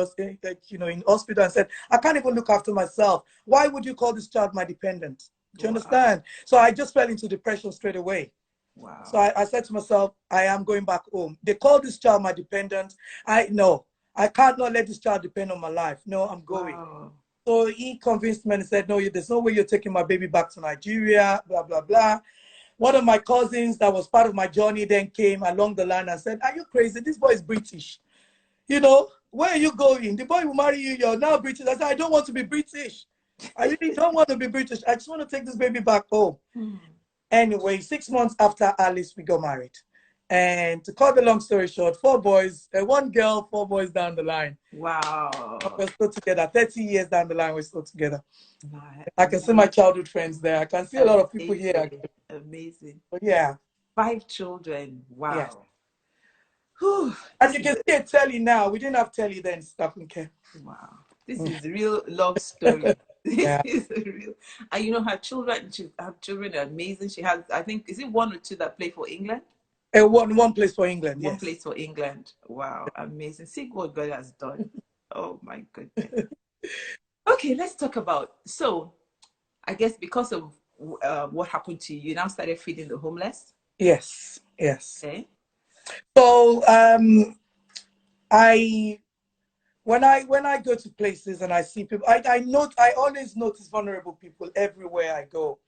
hospital, and said, I can't even look after myself. Why would you call this child my dependent? Do you Wow. understand? So I just fell into depression straight away. So Wow. I said to myself, I am going back home. They call this child my dependent. I can't not let this child depend on my life. No, I'm going. Wow. So he convinced me and said, no, there's no way you're taking my baby back to Nigeria, blah, blah, blah. One of my cousins that was part of my journey then came along the line and said, are you crazy? This boy is British. Where are you going? The boy will marry you. You're now British. I said, I don't want to be British. I really don't want to be British. I just want to take this baby back home. Anyway, 6 months after Alice, we got married. And to cut the long story short, 4 boys, one girl, 4 boys down the line. Wow. We're still together. 30 years down the line, we're still together. Wow. I can see my childhood friends there. I can see a lot of people here. Amazing. But yeah. 5 children. Yes. Wow. Whew. As you can see at telly now, we didn't have telly then, stuff. Okay. Wow. This is a real love story. This Yeah. is a real. And her children, her children are amazing. She has, I think, is it 1 or 2 that play for England? One place for England, One yes. place for England. Wow, amazing. See what God has done. Oh my goodness. Okay, let's talk about, so I guess because of what happened to you, you now started feeding the homeless. Yes. Okay. So when I go to places and I see people, I always notice vulnerable people everywhere I go,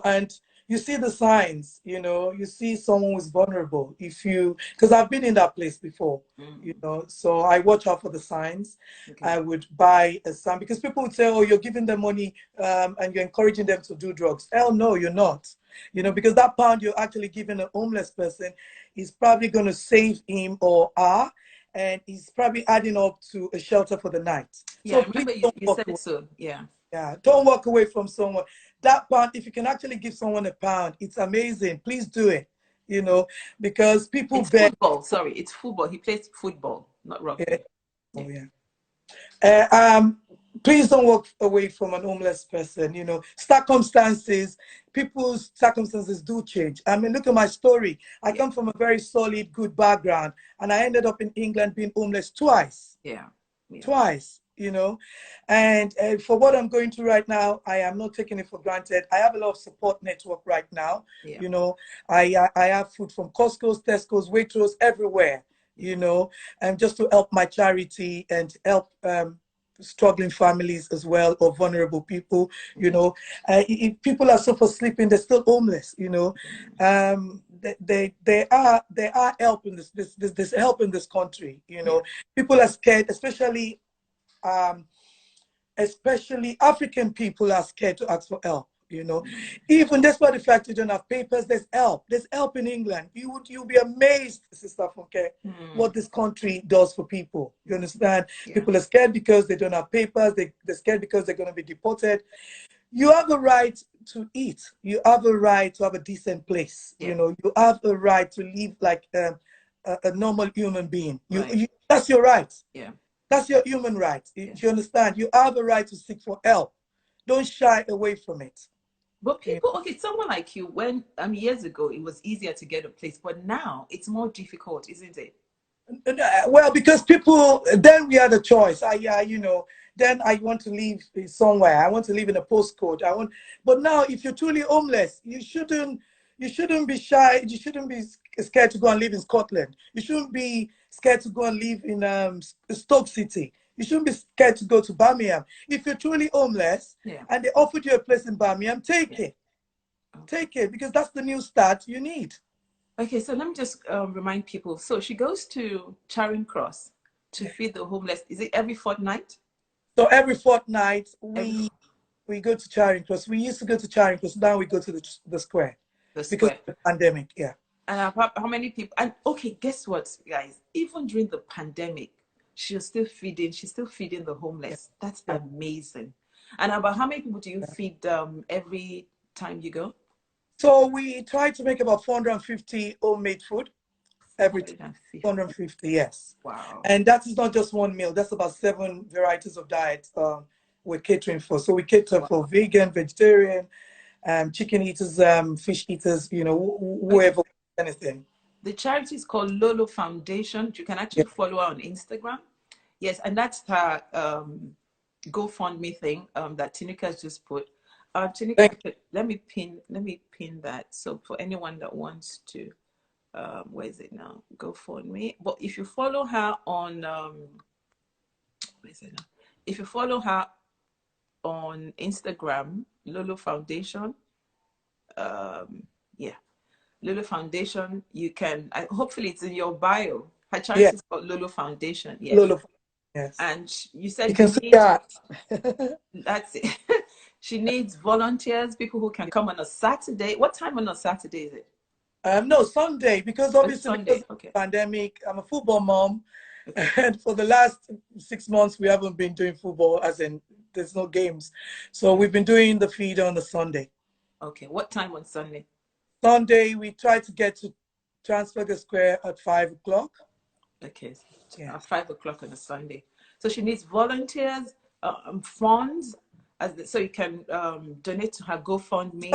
and you see the signs, you know, you see someone who's vulnerable. If you, because I've been in that place before, you know, so I watch out for the signs. Okay. I would buy a sign because people would say, oh, you're giving them money and you're encouraging them to do drugs. Hell no, you're not. You know, because that pound you're actually giving a homeless person is probably going to save him or her, and he's probably adding up to a shelter for the night. Yeah, So I please remember you, don't you walk said away. so. Yeah. Yeah, don't walk away from someone. That pound, if you can actually give someone a pound, it's amazing. Please do it, you know, because people It's beg. football. Sorry, it's football. He plays football, not Yeah. rugby. Yeah. Oh, yeah. Uh, um, please don't walk away from an homeless person. You know, circumstances, people's circumstances do change. I mean, look at my story. I Yeah. come from a very solid, good background, and I ended up in England being homeless twice. Yeah. Yeah. Twice, you know. And for what I'm going through right now, I am not taking it for granted. I have a lot of support network right now. Yeah. You know, I have food from Costco's, Tesco's, Waitrose, everywhere, you know, and just to help my charity and help struggling families as well, or vulnerable people, you know. If people are so for sleeping, they're still homeless, you know. They are help in this help in this country, you know. People are scared, um, especially African people are scared to ask for help, you know. Even despite the fact you don't have papers, there's help. There's help in England. You'll be amazed, Sister Funke, what this country does for people. You understand? Yeah. People are scared because they don't have papers. They're scared because they're going to be deported. You have a right to eat. You have a right to have a decent place. Yeah. You know, you have a right to live like a normal human being. Right. That's your right. Yeah. That's your human right. Yeah. You understand? You have a right to seek for help. Don't shy away from it. But people, okay, someone like you, when years ago it was easier to get a place, but now it's more difficult, isn't it? Well, because people, then we had a choice. You know, then I want to live somewhere. I want to live in a postcode. But now, if you're truly homeless, you shouldn't be shy. You shouldn't be scared to go and live in Scotland. You shouldn't be scared to go and live in Stoke City. You shouldn't be scared to go to Birmingham. If you're truly homeless and they offered you a place in Birmingham, take it. Take it, because that's the new start you need. Okay, so let me just remind people. So she goes to Charing Cross to feed the homeless. Is it every fortnight? So every fortnight Every we go to Charing Cross. We used to go to Charing Cross. Now we go to the square the because square. of the pandemic. Yeah. And how many people? And okay, guess what, guys? Even during the pandemic, she's still feeding. She's still feeding the Yeah. homeless. That's Yeah. amazing. And about how many people do you feed every time you go? So we try to make about 450 homemade food every time. 450. 450, yes. Wow. And that is not just one meal. That's about 7 varieties of diet we're catering for. So we cater Wow. for vegan, vegetarian, chicken eaters, fish eaters, you know, whoever, anything. The charity is called Lola Foundation. You can Yeah. actually follow her on Instagram. Yes, and that's her GoFundMe thing that Tinika's just put. Tinika, Thank let me pin that. So for anyone that wants to, where is it now? GoFundMe. But if you follow her on where is it now? If you follow her on Instagram, Lolo Foundation, yeah, Lolo Foundation, you can. Hopefully, it's in your bio. Her you. Yeah. charity is called Lolo Foundation. Yeah, Lolo. Yes. and you You said can she see needs. that. That's it. She needs volunteers, people who can come on a Saturday. What time on a Saturday is it? No, Sunday, because It's obviously because Sunday. of Okay. the pandemic, I'm a football mom, Okay. and for the last 6 months we haven't been doing football, as in there's no games. So we've been doing the feed on the Sunday. Okay. What time on Sunday? Sunday we try to get to transfer the square at 5 o'clock. Okay. Yeah. 5 o'clock on a Sunday. So she needs volunteers, funds, so you can donate to her GoFundMe.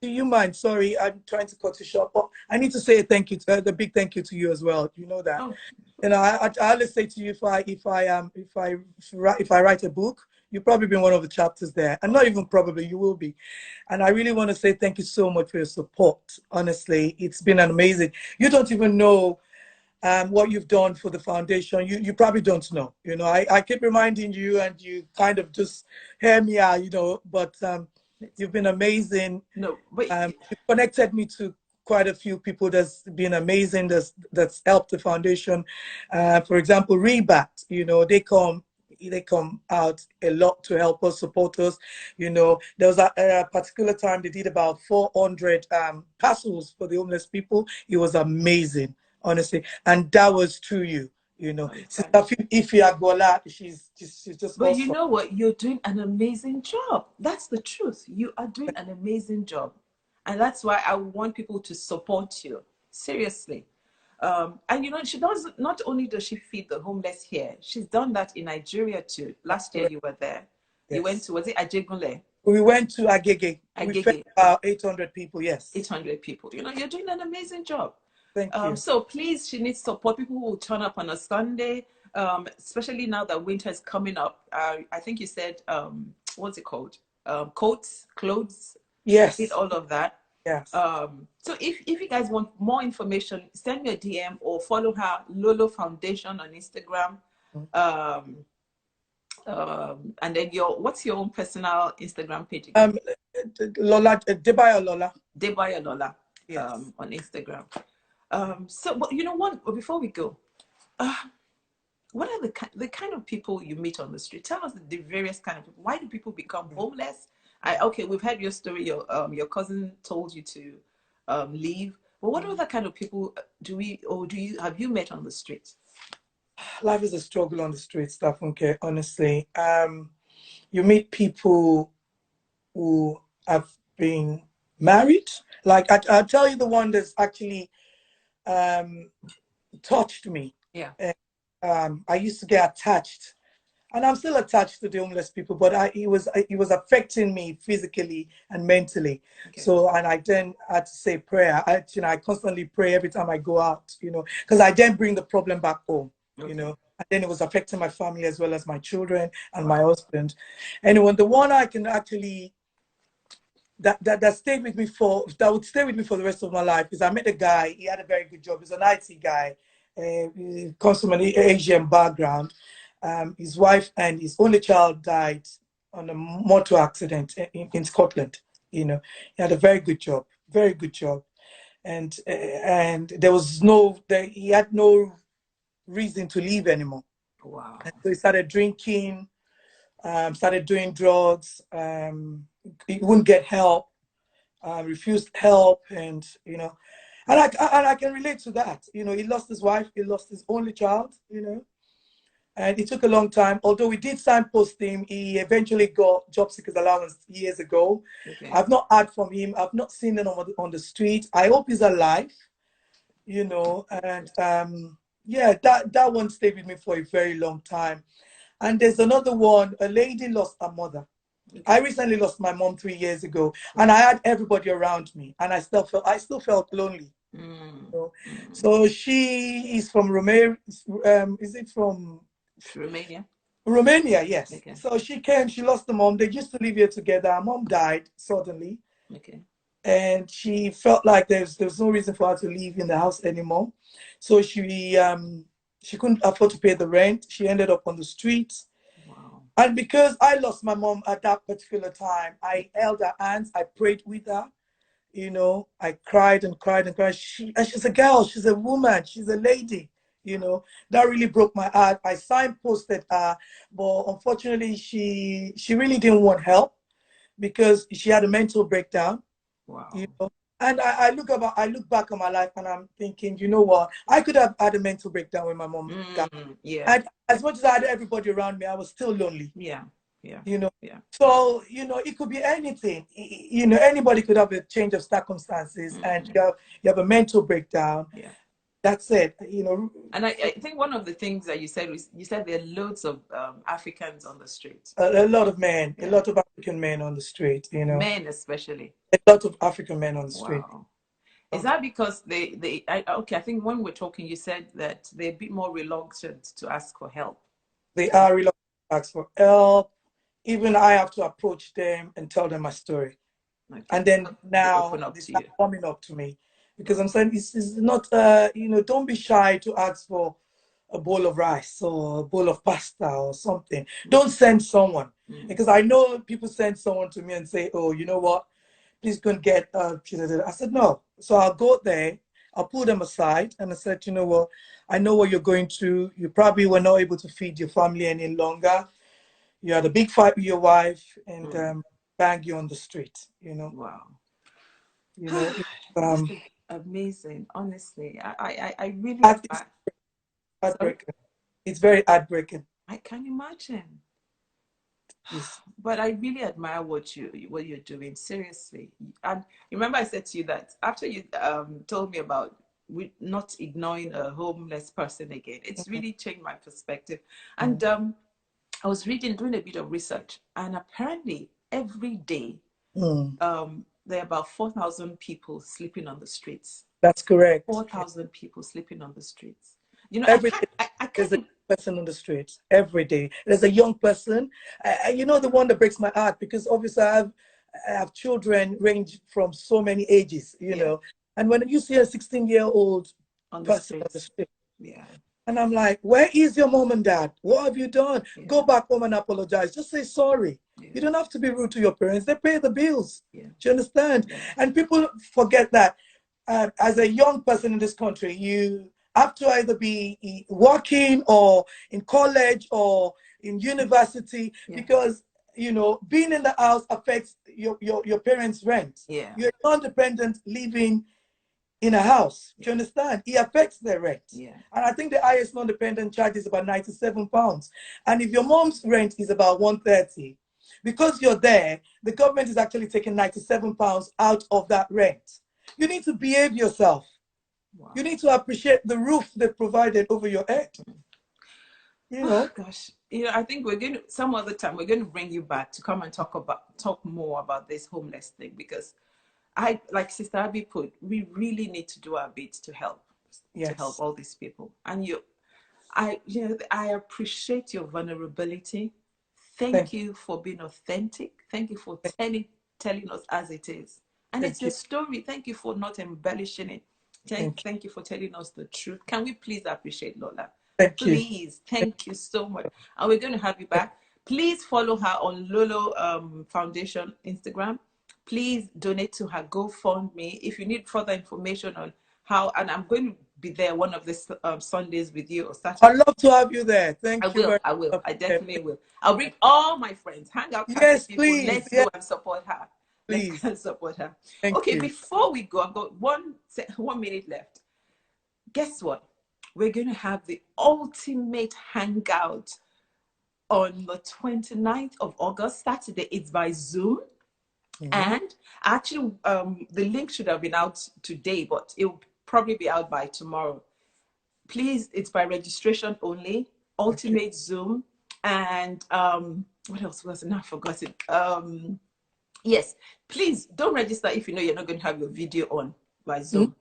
Do you mind? Sorry, I'm trying to cut you short, but I need to say a thank you to the big thank you to you as well. You know that. Oh, You know, I always say to you, if I write a book, you've probably been one of the chapters there, and not even probably, you will be. And I really want to say thank you so much for your support. Honestly, it's been amazing. You don't even know what you've done for the foundation. You probably don't know. You know, I keep reminding you, and you kind of just hear me out. You know, but You've been amazing. No, but You connected me to quite a few people that's been amazing, that's helped the foundation. For example, Rebat, they come out a lot to help us, support us. There was a particular time they did about 400 parcels for the homeless people. It was amazing, honestly. And that was through you. Sister Ify Agbola, she's just but you awesome. know what? You're doing an amazing job. That's the truth. You are doing an amazing job. And that's why I want people to support you. Seriously. And she does, not only does she feed the homeless here, she's done that in Nigeria too. Last year you were there. You went Yes. to, was it Ajegunle? We went to Agege. We fed Agege. about 800 people, yes. 800 people. You're doing an amazing job. Thank you. So please, she needs support. People who will turn up on a Sunday, especially now that winter is coming up. I think you said, what's it called? Coats, clothes. Yes. Did all of that. Yes. So if you guys want more information, send me a DM or follow her, Lola Foundation on Instagram. And then what's your own personal Instagram page again? Lola, Debayo Lola. Debayo Lola. Yes. On Instagram. So, but before we go, what are the kind of people you meet on the street? Tell us the various kind of people. Why do people become homeless? Okay, we've heard your story. Your cousin told you to leave. But what other kind of people have you met on the street? Life is a struggle on the street, Stafunke, honestly. You meet people who have been married. Like I'll tell you the one that's actually touched me. Yeah. I used to get attached, and I'm still attached to the homeless people, but it was affecting me physically and mentally. Okay. So, and I then had to say prayer. I constantly pray every time I go out, because I then bring the problem back home, Okay. and then it was affecting my family as well as my children and my husband. Anyway, the one I can actually that would stay with me for the rest of my life is I met a guy. He had a very good job. He's an IT guy. He comes from an Asian background. His wife and his only child died on a motor accident in Scotland. He had a very good job, and he had no reason to leave anymore. Wow. And so he started drinking, started doing drugs. He wouldn't get help, refused help, and I can relate to that. He lost his wife, he lost his only child, and it took a long time. Although we did signpost him, he eventually got job seekers allowance years ago. Okay. I've not heard from him. I've not seen him on the street. I hope he's alive, and that one stayed with me for a very long time. And there's another one. A lady lost her mother. Okay. I recently lost my mom 3 years ago, and I had everybody around me, and I still felt lonely. So she is from Romania. Is it from Romania? Romania, yes. Okay. So she came. She lost the mom. They used to live here together. Her mom died suddenly. Okay. And she felt like there was no reason for her to live in the house anymore. So she couldn't afford to pay the rent. She ended up on the streets. Wow. And because I lost my mom at that particular time, I held her hands. I prayed with her. I cried and cried and cried. She's a girl. She's a woman. She's a lady. That really broke my heart. I signposted her, but unfortunately, she really didn't want help because she had a mental breakdown. Wow. And I look back on my life and I'm thinking, you know what? I could have had a mental breakdown when my mom got. Yeah. And as much as I had everybody around me, I was still lonely. Yeah. Yeah. Yeah. So, it could be anything. Anybody could have a change of circumstances and you have a mental breakdown. Yeah. That's it. And I think one of the things that you said was, there are loads of Africans on the street. A lot of men, a lot of African men on the street, Men especially. A lot of African men on the street. Wow. Is that because I think when we're talking, you said that they're a bit more reluctant to ask for help. They are reluctant to ask for help. Even I have to approach them and tell them my story. Okay. And then now they start coming up to me because I'm saying this is not, don't be shy to ask for a bowl of rice or a bowl of pasta or something. Don't send someone. Because I know people send someone to me and say, oh, you know what? Please go and get, I said, no. So I'll go there, I'll pull them aside, and I said, you know what? I know what you're going through. You probably were not able to feed your family any longer. You had a big fight with your wife, and bang you on the street, you know. Wow. You know, That's amazing. Honestly, I really it's admire. Sorry? heartbreaking. It's very heartbreaking. I can imagine. Yes. But I really admire what you're doing. Seriously. And remember, I said to you that after you told me about not ignoring a homeless person again, it's really changed my perspective. And I was doing a bit of research, and apparently every day there are about 4,000 people sleeping on the streets. That's correct. 4,000 people sleeping on the streets. You know, Every day I there's a can't. person on the streets. Every day there's a young person. You know, the one that breaks my heart, because obviously I have children range from so many ages. You know, and when you see a 16-year-old On the person on the streets. street, Yeah. and I'm like, where is your mom and dad? What have you done? Yeah. Go back home and apologize. Just say sorry. Yeah. You don't have to be rude to your parents. They pay the bills. Yeah. Do you understand? Yeah. And people forget that as a young person in this country, you have to either be working or in college or in university, because you know, being in the house affects your parents' rent. Yeah. You're non-dependent living in a house. Do you understand? It affects their rent. Yeah. And I think the highest non-dependent charge is about £97. And if your mom's rent is about 130, because you're there, the government is actually taking £97 out of that rent. You need to behave yourself. Wow. You need to appreciate the roof they provided over your head. You know? Oh, gosh, you know, I think some other time we're going to bring you back to come and talk more about this homeless thing, because like Sister Abby put, we really need to do our bit to help all these people. And I appreciate your vulnerability. Thank you for being authentic. Thank you for telling us as it is. And it's your story. Thank you for not embellishing it. Thank you for telling us the truth. Can we please appreciate Lola? Please. Thank you so much. And we're going to have you back. Please follow her on Lola Foundation Instagram. Please donate to her GoFundMe if you need further information on how. And I'm going to be there one of these Sundays with you or Saturday. I'd love to have you there. Thank you. I will. I definitely will. I'll bring all my friends. Hangout yes, people. please. Let's go and support her. Please. Let's go and support her. Thank you. Before we go, I've got 1 minute left. Guess what? We're going to have the ultimate hangout on the 29th of August, Saturday. It's by Zoom. And actually, the link should have been out today, but it will probably be out by tomorrow. Please, it's by registration only. Ultimate Zoom. And what else was it? Now I've forgotten. Yes, please don't register if you know you're not going to have your video on by Zoom.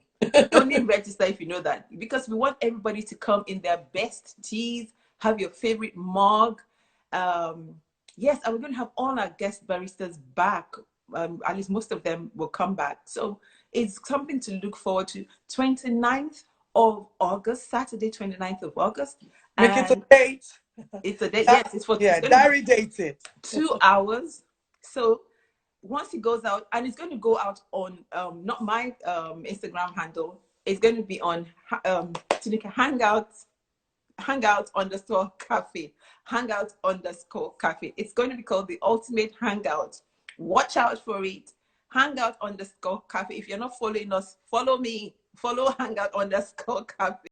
Only register if you know that, because we want everybody to come in their best teas, have your favorite mug. Yes, and we're going to have all our guest baristas back. At least most of them will come back. So it's something to look forward to. 29th of August, Saturday, 29th of August. Make it a date. It's a date. Yes, it's for diary dated. 2 hours. So once it goes out, and it's going to go out on not my Instagram handle, it's going to be on Hangout _cafe. Hangout _cafe. It's going to be called the Ultimate Hangout. Watch out for it. Hangout _cafe. If you're not following us, follow me. Follow Hangout _cafe.